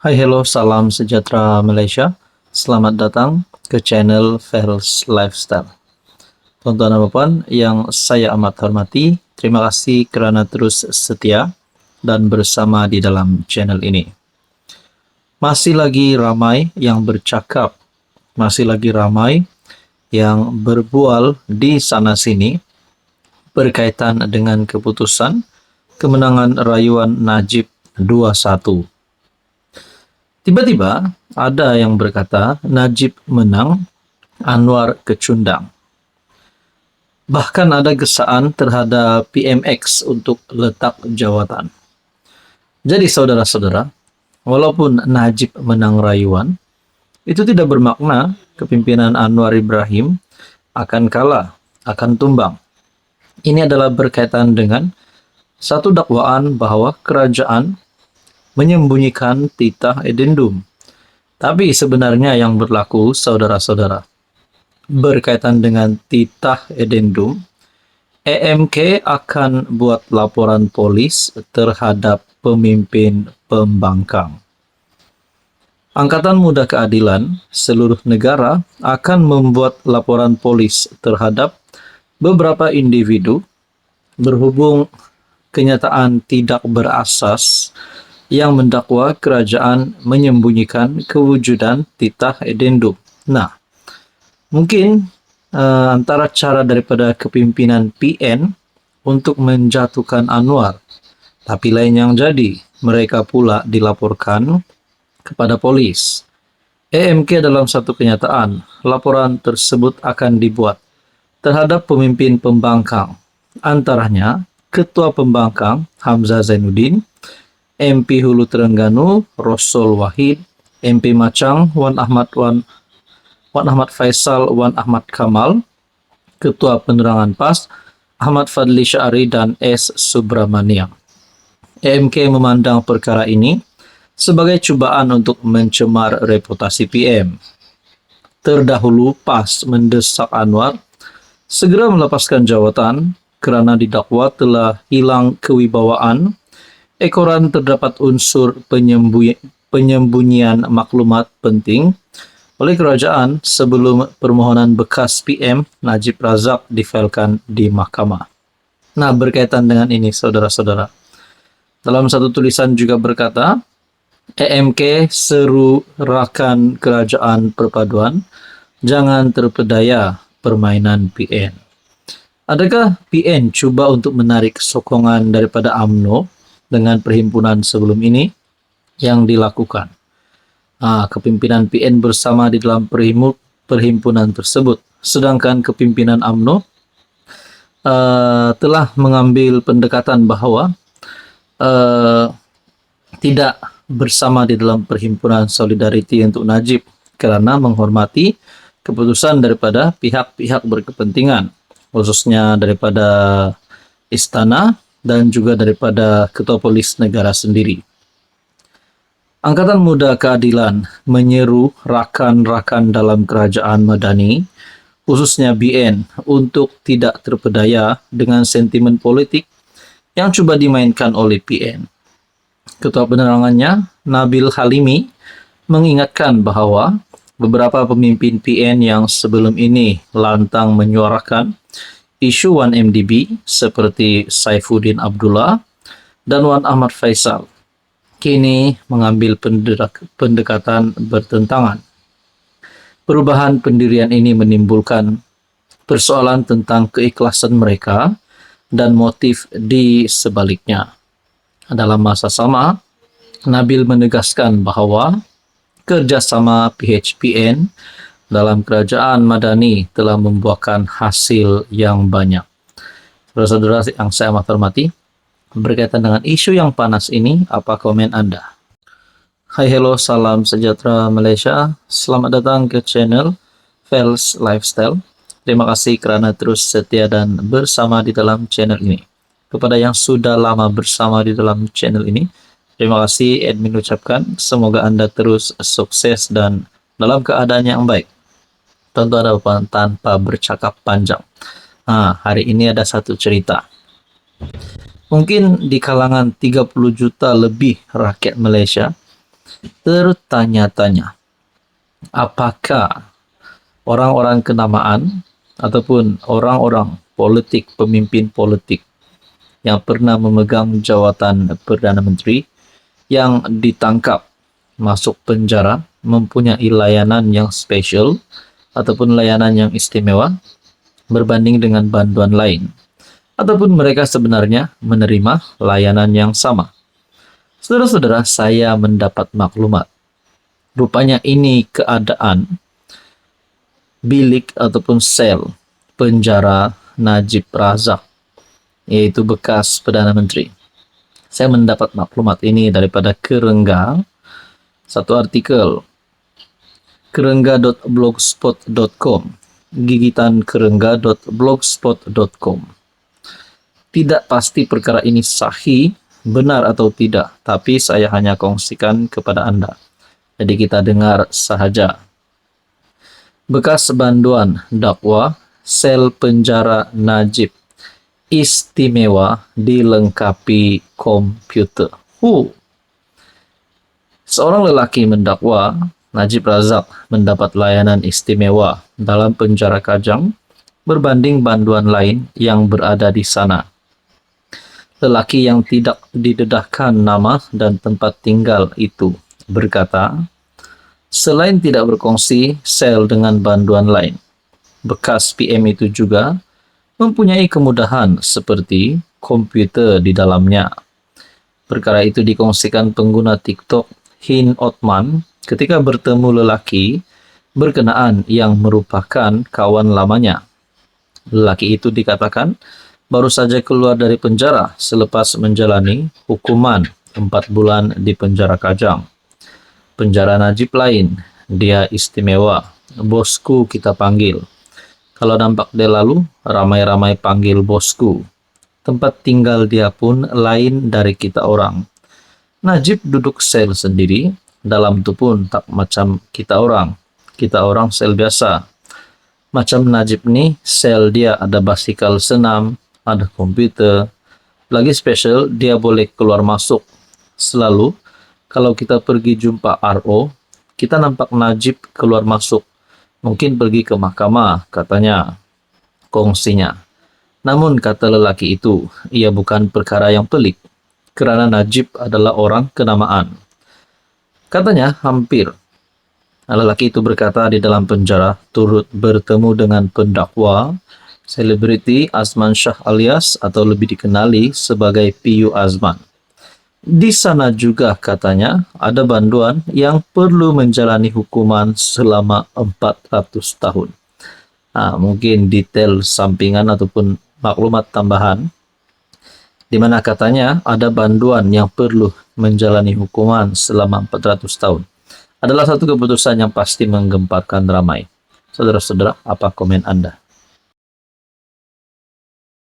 Hai, hello, salam sejahtera Malaysia. Selamat datang ke channel Ferals Lifestyle. Tuan-tuan dan puan yang saya amat hormati, terima kasih kerana terus setia dan bersama di dalam channel ini. Masih lagi ramai yang bercakap, masih lagi ramai yang berbual di sana-sini berkaitan dengan keputusan kemenangan rayuan Najib 2-1. Tiba-tiba ada yang berkata Najib menang, Anwar kecundang. Bahkan ada gesaan terhadap PMX untuk letak jawatan. Jadi saudara-saudara, walaupun Najib menang rayuan, itu tidak bermakna kepimpinan Anwar Ibrahim akan kalah, akan tumbang. Ini adalah berkaitan dengan satu dakwaan bahwa kerajaan menyembunyikan titah edendum. Tapi sebenarnya yang berlaku, saudara-saudara, berkaitan dengan titah edendum, EMK akan buat laporan polis terhadap pemimpin pembangkang. Angkatan Muda Keadilan seluruh negara akan membuat laporan polis terhadap beberapa individu berhubung kenyataan tidak berasas yang mendakwa kerajaan menyembunyikan kewujudan titah edendum. Nah, mungkin antara cara daripada kepimpinan PN untuk menjatuhkan Anwar, tapi lain yang jadi, mereka pula dilaporkan kepada polis. EMK dalam satu kenyataan, laporan tersebut akan dibuat terhadap pemimpin pembangkang, antaranya Ketua Pembangkang Hamzah Zainuddin, MP Hulu Terengganu Rosul Wahid, MP Macang Wan Ahmad Faisal Wan Ahmad Kamal, Ketua Penerangan PAS Ahmad Fadli Syari dan S. Subramaniam. EMK memandang perkara ini sebagai cubaan untuk mencemar reputasi PM. Terdahulu PAS mendesak Anwar segera melepaskan jawatan kerana didakwa telah hilang kewibawaan. Ekoran terdapat unsur penyembunyian maklumat penting oleh kerajaan sebelum permohonan bekas PM Najib Razak difailkan di mahkamah. Nah, berkaitan dengan ini, saudara-saudara, dalam satu tulisan juga berkata, EMK seru rakan kerajaan perpaduan, jangan terpedaya permainan PN. Adakah PN cuba untuk menarik sokongan daripada UMNO dengan perhimpunan sebelum ini yang dilakukan? Kepimpinan PN bersama di dalam perhimpunan tersebut, sedangkan kepimpinan UMNO telah mengambil pendekatan bahawa tidak bersama di dalam perhimpunan Solidariti untuk Najib kerana menghormati keputusan daripada pihak-pihak berkepentingan, khususnya daripada istana dan juga daripada Ketua Polis Negara sendiri. Angkatan Muda Keadilan menyeru rakan-rakan dalam kerajaan Madani, khususnya BN, untuk tidak terpedaya dengan sentimen politik yang cuba dimainkan oleh PN. Ketua Penerangannya, Nabil Halimi, mengingatkan bahawa beberapa pemimpin PN yang sebelum ini lantang menyuarakan isu 1MDB seperti Saifuddin Abdullah dan Wan Ahmad Faisal kini mengambil pendekatan bertentangan. Perubahan pendirian ini menimbulkan persoalan tentang keikhlasan mereka dan motif di sebaliknya. Dalam masa sama, Nabil menegaskan bahawa kerjasama PHPN dalam kerajaan Madani telah membuahkan hasil yang banyak. Saudara-saudara yang saya amat hormati, berkaitan dengan isu yang panas ini, apa komen Anda? Hai, hello, salam sejahtera Malaysia. Selamat datang ke channel Ferals Lifestyle. Terima kasih kerana terus setia dan bersama di dalam channel ini. Kepada yang sudah lama bersama di dalam channel ini, terima kasih admin ucapkan. Semoga Anda terus sukses dan dalam keadaan yang baik. Tuan-tuan dan puan, tanpa bercakap panjang, hari ini ada satu cerita. Mungkin di kalangan 30 juta lebih rakyat Malaysia Tertanya-tanya, apakah orang-orang kenamaan ataupun orang-orang politik, pemimpin politik yang pernah memegang jawatan Perdana Menteri yang ditangkap masuk penjara mempunyai layanan yang spesial ataupun layanan yang istimewa berbanding dengan banduan lain, ataupun mereka sebenarnya menerima layanan yang sama. Saudara-saudara, saya mendapat maklumat. Rupanya ini keadaan bilik ataupun sel penjara Najib Razak, yaitu bekas Perdana Menteri. Saya mendapat maklumat ini daripada Kerengga, satu artikel, kerengga.blogspot.com, gigitan kerengga.blogspot.com. Tidak pasti perkara ini sahih, benar atau tidak, tapi saya hanya kongsikan kepada Anda. Jadi kita dengar sahaja. Bekas banduan dakwa, sel penjara Najib istimewa dilengkapi komputer. Seorang lelaki mendakwa Najib Razak mendapat layanan istimewa dalam penjara Kajang berbanding banduan lain yang berada di sana. Lelaki yang tidak didedahkan nama dan tempat tinggal itu berkata, selain tidak berkongsi sel dengan banduan lain, bekas PM itu juga mempunyai kemudahan seperti komputer di dalamnya. Perkara itu dikongsikan pengguna TikTok Hin Otman ketika bertemu lelaki berkenaan yang merupakan kawan lamanya. Lelaki itu dikatakan baru saja keluar dari penjara selepas menjalani hukuman 4 bulan di penjara Kajang. Penjara Najib lain, dia istimewa, bosku kita panggil. Kalau nampak dia lalu, ramai-ramai panggil bosku. Tempat tinggal dia pun lain dari kita orang. Najib duduk sel sendiri, dalam tu pun tak macam kita orang. Kita orang sel biasa. Macam Najib ni, sel dia ada basikal senam, ada komputer. Lagi special, dia boleh keluar masuk. Selalu, kalau kita pergi jumpa RO, kita nampak Najib keluar masuk. Mungkin pergi ke mahkamah, katanya, kongsinya. Namun, kata lelaki itu, ia bukan perkara yang pelik, kerana Najib adalah orang kenamaan. Katanya, hampir. Lelaki itu berkata di dalam penjara, turut bertemu dengan pendakwa, selebriti Azman Shah alias atau lebih dikenali sebagai PU Azman. Di sana juga katanya ada banduan yang perlu menjalani hukuman selama 400 tahun. Mungkin detail sampingan ataupun maklumat tambahan di mana katanya ada banduan yang perlu menjalani hukuman selama 400 tahun. Adalah satu keputusan yang pasti menggemparkan ramai. Saudara-saudara, apa komen Anda?